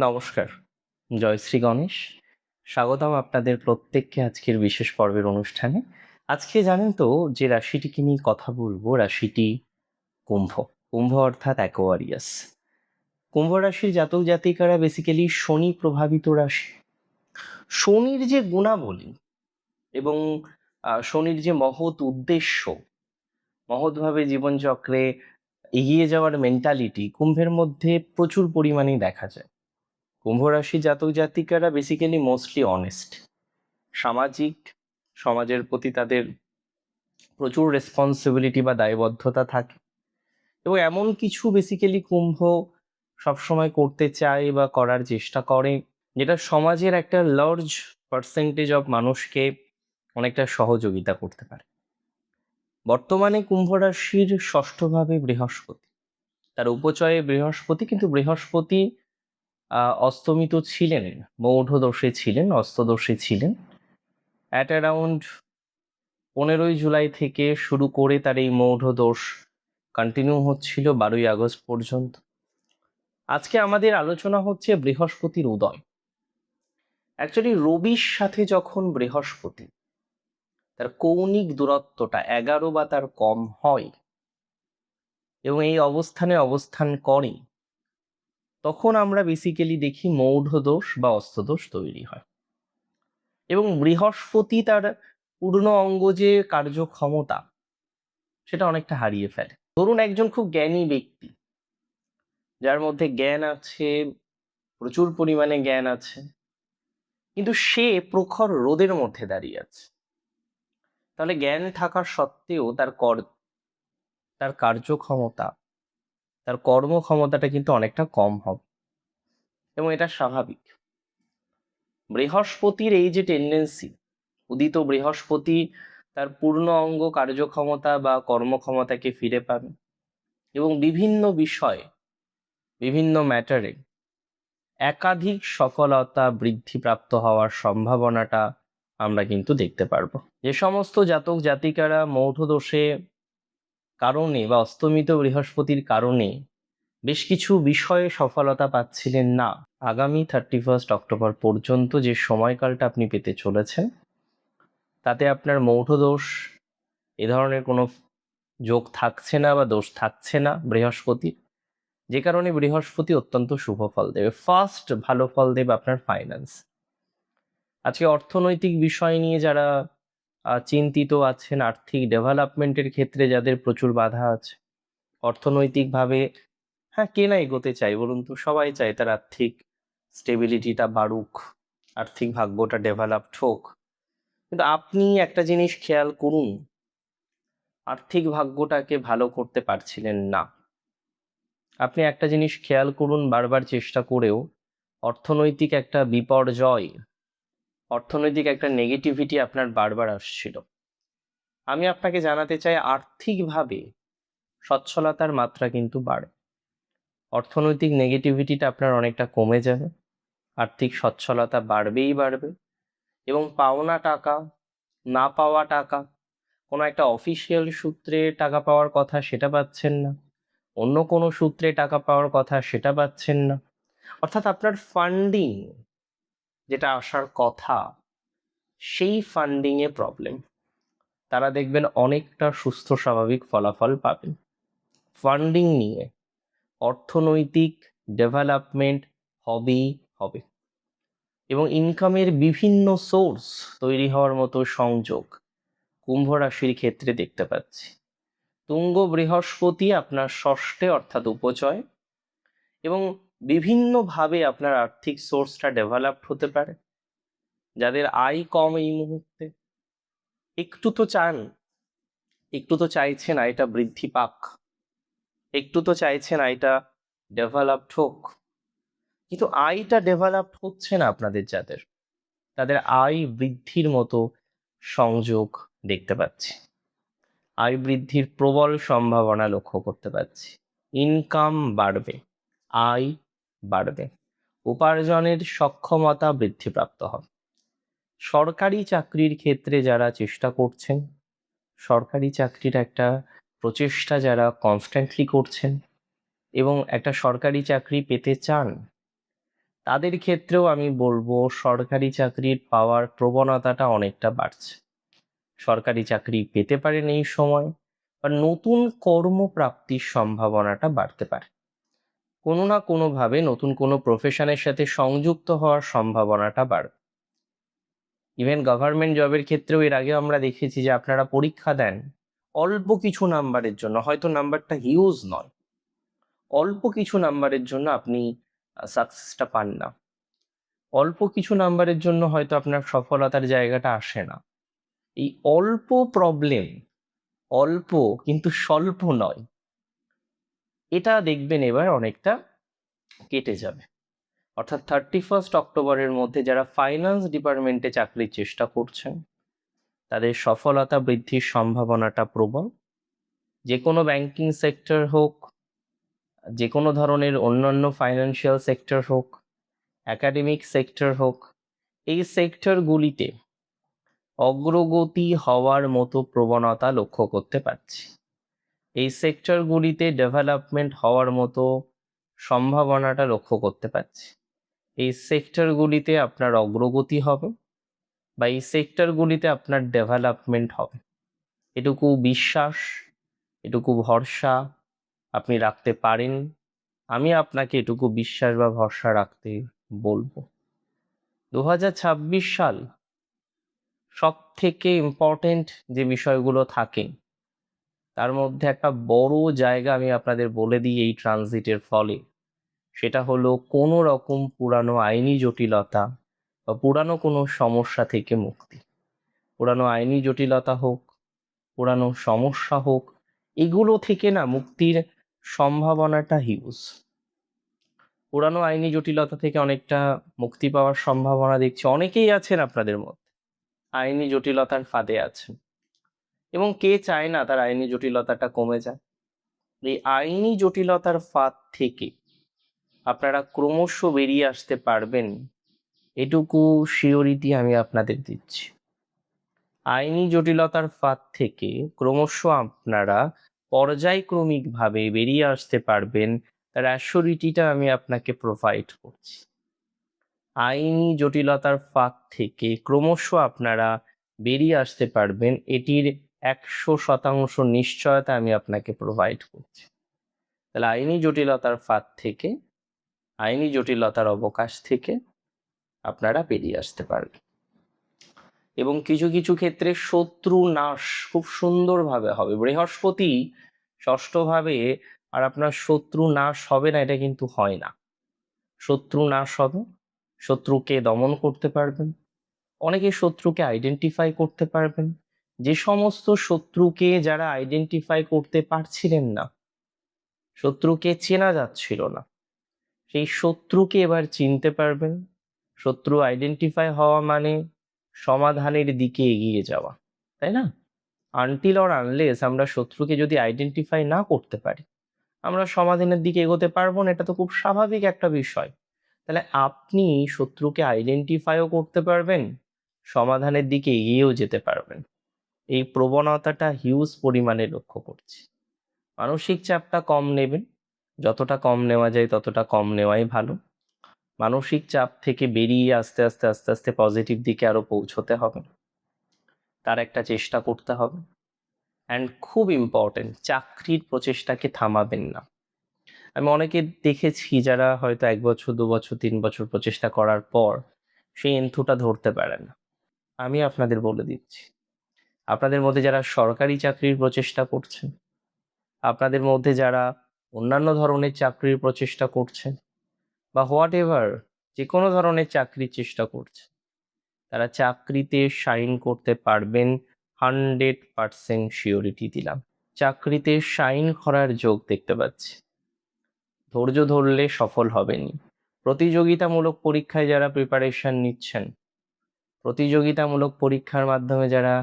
নমস্কার। জয় শ্রী গণেশ। স্বাগতম আপনাদের প্রত্যেককে আজকের বিশেষ পর্বের অনুষ্ঠানে। আজকে জানেন তো যে রাশিটিকে নিয়ে কথা বলবো, রাশিটি কুম্ভ। কুম্ভ অর্থাৎ অ্যাকোয়ারিয়াস। কুম্ভ রাশির জাতক জাতিকারা বেসিক্যালি শনি প্রভাবিত রাশি। শনির যে গুণাবলী এবং শনির যে মহৎ উদ্দেশ্য, মহৎভাবে জীবনচক্রে এগিয়ে যাওয়ার মেন্টালিটি কুম্ভের মধ্যে প্রচুর পরিমাণেই দেখা যায়। কুম্ভ রাশি জাতক জাতিকারা বেসিক্যালি মোস্টলি অনেস্ট, সামাজিক, সমাজের প্রতি তাদের প্রচুর রেসপন্সিবিলিটি বা দায়বদ্ধতা থাকে এবং এমন কিছু বেসিক্যালি কুম্ভ সবসময় করতে চায় বা করার চেষ্টা করে যেটা সমাজের একটা লার্জ পার্সেন্টেজ অফ মানুষকে অনেকটা সহযোগিতা করতে পারে। বর্তমানে কুম্ভ রাশির ষষ্ঠভাবে বৃহস্পতি, তার উপচয়ে বৃহস্পতি, কিন্তু বৃহস্পতি অস্তমিত ছিলেন, মৌঢ় দোষে ছিলেন, অস্তদোষে ছিলেন। অ্যাট অ্যারাউন্ড 15ই জুলাই থেকে শুরু করে তার এই মৌঢ় দোষ কন্টিনিউ হচ্ছিল 12ই আগস্ট পর্যন্ত। আজকে আমাদের আলোচনা হচ্ছে বৃহস্পতির উদয়। অ্যাকচুয়ালি রবির সাথে যখন বৃহস্পতি তার কৌণিক দূরত্বটা 11 বা তার কম হয় এবং এই অবস্থানে অবস্থান করে, তখন আমরা বেসিক্যালি দেখি মৌঢ় দোষ বা অস্তদোষ তৈরি হয় এবং বৃহস্পতি তার পূর্ণ অঙ্গ যে কার্যক্ষমতা সেটা অনেকটা হারিয়ে ফেলে। ধরুন একজন খুব জ্ঞানী ব্যক্তি, যার মধ্যে জ্ঞান আছে, প্রচুর পরিমাণে জ্ঞান আছে, কিন্তু সে প্রখর রোদের মধ্যে দাঁড়িয়ে আছে, তাহলে জ্ঞান থাকা সত্ত্বেও তার কার্যক্ষমতা, তার কর্মক্ষমতাটা কিন্তু অনেকটা কম হবে এবং এটা স্বাভাবিক। বৃহস্পতির এই যে টেন্ডেন্সি, উদিত বৃহস্পতি তার পূর্ণ অঙ্গ কার্যক্ষমতা বা কর্মক্ষমতাকে ফিরে পাবে এবং বিভিন্ন বিষয়ে, বিভিন্ন ম্যাটারে একাধিক সফলতা বৃদ্ধিপ্রাপ্ত হওয়ার সম্ভাবনাটা আমরা কিন্তু দেখতে পারবো। যে সমস্ত জাতক জাতিকারা মৌঢ় দোষে কারণে বা অস্তমিত বৃহস্পতির কারণে বেশ কিছু বিষয়ে সফলতা পাচ্ছিলেন না, আগামী 31 অক্টোবর পর্যন্ত যে সময়কালটা আপনি পেতে চলেছেন, তাতে আপনার মৌঢ় দোষ এ ধরনের কোনো যোগ থাকছে না বা দোষ থাকছে না বৃহস্পতির, যে কারণে বৃহস্পতি অত্যন্ত শুভ ফল দেবে। ফার্স্ট ভালো ফল দেবে আপনার ফাইন্যান্স। আজকে অর্থনৈতিক বিষয় নিয়ে যারা চিন্তিত আছেন, আর্থিক ডেভেলপমেন্টের ক্ষেত্রে যাদের প্রচুর বাধা আছে, অর্থনৈতিকভাবে, হ্যাঁ, কে না এগোতে চাই বলুন তো? সবাই চায় তার আর্থিক স্টেবিলিটিটা বাড়ুক, আর্থিক ভাগ্যটা ডেভেলপড হোক। কিন্তু আপনি একটা জিনিস খেয়াল করুন, আর্থিক ভাগ্যটাকে ভালো করতে পারছিলেন না। আপনি একটা জিনিস খেয়াল করুন, বারবার চেষ্টা করেও অর্থনৈতিক একটা বিপর্যয়, অর্থনৈতিক একটা নেগেটিভিটি আপনার বারবার আসছিল। আমি আপনাকে জানাতে চাই, আর্থিকভাবে সচ্ছলতার মাত্রা কিন্তু বাড়ে, অর্থনৈতিক নেগেটিভিটিটা আপনার অনেকটা কমে যাবে, আর্থিক সচ্ছলতা বাড়বেই বাড়বে এবং পাওনা টাকা, না পাওয়া টাকা, কোনো একটা অফিসিয়াল সূত্রে টাকা পাওয়ার কথা সেটা পাচ্ছেন না, অন্য কোনো সূত্রে টাকা পাওয়ার কথা সেটা পাচ্ছেন না, অর্থাৎ আপনার ফান্ডিং যেটা আসার কথা, সেই ফান্ডিংয়ে প্রবলেম। তারা দেখবেন অনেকটা সুস্থ স্বাভাবিক ফলাফল পাবেন। ফান্ডিং নিয়ে অর্থনৈতিক ডেভেলপমেন্ট হবেই হবে এবং ইনকামের বিভিন্ন সোর্স তৈরি হওয়ার মতো সংযোগ কুম্ভ রাশির ক্ষেত্রে দেখতে পাচ্ছি। তুঙ্গ বৃহস্পতি আপনার ষষ্ঠে অর্থাৎ উপচয় এবং বিভিন্নভাবে আপনার আর্থিক সোর্সটা ডেভেলপড হতে পারে। যাদের আয় কম এই মুহূর্তে, একটু তো চান, একটু তো চাইছেন আয়টা বৃদ্ধি পাক, একটু তো চাইছেন আয়টা ডেভেলপড হোক, কিন্তু আয়টা ডেভেলপড হচ্ছে না আপনাদের, যাদের তাদের আয় বৃদ্ধির মতো সংযোগ দেখতে পাচ্ছি, আয় বৃদ্ধির প্রবল সম্ভাবনা লক্ষ্য করতে পারছি। ইনকাম বাড়বে, আয় বাড়বে, উপার্জনের সক্ষমতা বৃদ্ধিপ্রাপ্ত হবে। সরকারি চাকরির ক্ষেত্রে যারা চেষ্টা করছেন, সরকারি চাকরির একটা প্রচেষ্টা যারা কনস্ট্যান্টলি করছেন এবং একটা সরকারি চাকরি পেতে চান, তাদের ক্ষেত্রেও আমি বলবো সরকারি চাকরির পাওয়ার প্রবণতাটা অনেকটা বাড়ছে। সরকারি চাকরি পেতে পারেন এই সময়, বা নতুন কর্মপ্রাপ্তির সম্ভাবনাটা বাড়তে পারে। কোনো না কোনোভাবে নতুন কোনো প্রফেশনের সাথে সংযুক্ত হওয়ার সম্ভাবনাটা বাড়বে। ইভেন গভর্নমেন্ট জবের ক্ষেত্রেও এর আগে আমরা দেখেছি যে আপনারা পরীক্ষা দেন অল্প কিছু নাম্বারের জন্য, হয়তো নাম্বারটা হিউজ নয়, অল্প কিছু নাম্বারের জন্য আপনি সাকসেসটা পান না, অল্প কিছু নাম্বারের জন্য হয়তো আপনার সফলতার জায়গাটা আসে না। এই অল্প প্রবলেম, অল্প কিন্তু স্বল্প নয়, এটা দেখবেন এবার অনেকটা কেটে যাবে। অর্থাৎ 31 অক্টোবরের মধ্যে যারা ফাইন্যান্স ডিপার্টমেন্টে চাকরির চেষ্টা করছেন তাদের সফলতা বৃদ্ধির সম্ভাবনাটা প্রবল। যে কোনো ব্যাংকিং সেক্টর হোক, যে কোনো ধরনের অন্যান্য ফাইন্যান্সিয়াল সেক্টর হোক, একাডেমিক সেক্টর হোক, এই সেক্টরগুলিতে অগ্রগতি হওয়ার মতো প্রবণতা লক্ষ্য করতে পারছি। এই সেক্টরগুলিতে ডেভেলপমেন্ট হওয়ার মতো সম্ভাবনাটা লক্ষ্য করতে পারছি। এই সেক্টরগুলিতে আপনার অগ্রগতি হবে, বা এই সেক্টরগুলিতে আপনার ডেভেলপমেন্ট হবে, এটুকু বিশ্বাস, এটুকু ভরসা আপনি রাখতে পারেন। আমি আপনাকে এটুকু বিশ্বাস বা ভরসা রাখতে বলবো। 2026 সাল সব থেকে ইম্পর্টেন্ট যে বিষয়গুলো থাকে তার মধ্যে একটা বড় জায়গা আমি আপনাদের বলে দিই এই ট্রানজিটের ফলে, সেটা হলো কোনো রকম পুরানো আইনি জটিলতা বা পুরানো কোনো সমস্যা থেকে মুক্তি। পুরানো আইনি জটিলতা হোক, পুরানো সমস্যা হোক, এগুলো থেকে না মুক্তির সম্ভাবনাটা হিউজ। পুরানো আইনি জটিলতা থেকে অনেকটা মুক্তি পাওয়ার সম্ভাবনা দেখছি। অনেকেই আছেন আপনাদের মধ্যে আইনি জটিলতার ফাঁদে আছেন, এবং কে চায় না তার আইনি জটিলতাটা কমে যায়। এই আইনি জটিলতার ফাঁদ থেকে আপনারা ক্রমশ বেরিয়ে আসতে পারবেন, এটুকু শিওরিটি আমি আপনাদের দিচ্ছি। আইনি জটিলতার ফাঁদ থেকে ক্রমশ আপনারা পর্যায়ক্রমিকভাবে বেরিয়ে আসতে পারবেন, তার অ্যাসিওরিটিটা আমি আপনাকে প্রোভাইড করছি। আইনি জটিলতার ফাঁদ থেকে ক্রমশ আপনারা বেরিয়ে আসতে পারবেন, এটির 100% নিশ্চয়তা আমি আপনাকে প্রোভাইড করছি। তাহলে আইনি জটিলতার ফাঁদ থেকে, আইনি জটিলতার অবকাশ থেকে আপনারা বেরিয়ে আসতে পারবেন, এবং কিছু কিছু ক্ষেত্রে শত্রু নাশ খুব সুন্দরভাবে হবে। বৃহস্পতি ষষ্ঠভাবে, আর আপনার শত্রু নাশ হবে না এটা কিন্তু হয় না। শত্রু নাশ হবে, শত্রুকে দমন করতে পারবেন, অনেকে শত্রুকে আইডেন্টিফাই করতে পারবেন। যে সমস্ত শত্রুকে যারা আইডেন্টিফাই করতে পারছিলেন না, শত্রুকে চেনা যাচ্ছিল না, সেই শত্রুকে এবার চিনতে পারবেন। শত্রু আইডেন্টিফাই হওয়া মানে সমাধানের দিকে এগিয়ে যাওয়া, তাই না? আনটিল অর আনলেস আমরা শত্রুকে যদি আইডেন্টিফাই না করতে পারি, আমরা সমাধানের দিকে এগোতে পারবো না। এটা তো খুব স্বাভাবিক একটা বিষয়। তাহলে আপনি শত্রুকে আইডেন্টিফাইও করতে পারবেন, সমাধানের দিকে এগিয়েও যেতে পারবেন। এই প্রবণতাটা হিউজ পরিমাণে লক্ষ্য করছি। মানসিক চাপটা কম নেবেন, যতটা কম নেওয়া যায় ততটা কম নেওয়াই ভালো। মানসিক চাপ থেকে বেরিয়ে আস্তে আস্তে আস্তে আস্তে পজিটিভ দিকে আরো পৌঁছতে হবে, তার একটা চেষ্টা করতে হবে। অ্যান্ড খুব ইম্পর্টেন্ট, চাকরির প্রচেষ্টাকে থামাবেন না। আমি অনেকে দেখেছি যারা হয়তো 1 বছর 2 বছর 3 বছর প্রচেষ্টা করার পর সেই এন্থুটা ধরতে পারে না। আমি আপনাদের বলে দিচ্ছি, আপনাদের মধ্যে যারা সরকারি চাকরির প্রচেষ্টা করছেন, আপনাদের মধ্যে যারা অন্যান্য ধরনের চাকরির প্রচেষ্টা করছেন, বা হোয়াট এভার যে কোনো ধরনের চাকরির চেষ্টা করছে, তারা চাকরিতে সাইন করতে পারবেন, 100% শিওরিটি দিলাম। চাকরিতে সাইন করার যোগ দেখতে পাচ্ছি। ধৈর্য ধরলে সফল হবেনই। প্রতিযোগিতামূলক পরীক্ষায় যারা প্রিপারেশন নিচ্ছেন, প্রতিযোগিতামূলক পরীক্ষার মাধ্যমে যারা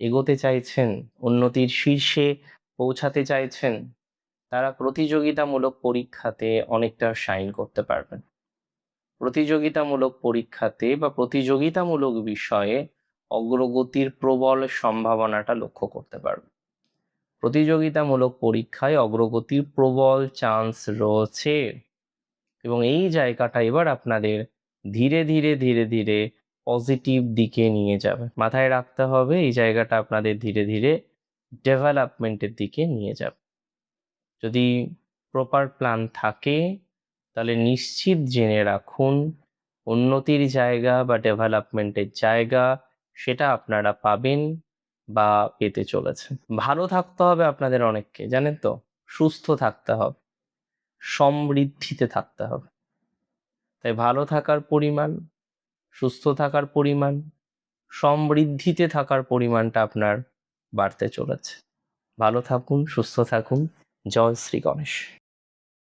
এগোতে চাইছেন, উন্নতির শীর্ষে পৌঁছাতে চাইছেন, তারা প্রতিযোগিতামূলক পরীক্ষাতে অনেকটা সাইন করতে পারবেন। প্রতিযোগিতামূলক পরীক্ষাতে বা প্রতিযোগিতামূলক বিষয়ে অগ্রগতির প্রবল সম্ভাবনাটা লক্ষ্য করতে পারবেন। প্রতিযোগিতামূলক পরীক্ষায় অগ্রগতির প্রবল চান্স রয়েছে। এবং এই জায়গাটা এবার আপনাদের ধীরে ধীরে ধীরে ধীরে পজিটিভ দিকে নিয়ে যাবে। মাথায় রাখতে হবে এই জায়গাটা আপনাদের ধীরে ধীরে ডেভেলপমেন্টের দিকে নিয়ে যাবে। যদি প্রপার প্ল্যান থাকে তাহলে নিশ্চিত জেনে রাখুন উন্নতির জায়গা বা ডেভেলপমেন্টের জায়গা সেটা আপনারা পাবেন বা পেতে চলেছে। ভালো থাকতে হবে আপনাদের অনেককে, জানেন তো, সুস্থ থাকতে হবে, সমৃদ্ধিতে থাকতে হবে। তাই ভালো থাকার পরিমাণ, সুস্থ থাকার পরিমাণ, সমৃদ্ধিতে থাকার পরিমাণটা আপনার বাড়তে চলেছে। ভালো থাকুন, সুস্থ থাকুন। জয় শ্রী গণেশ।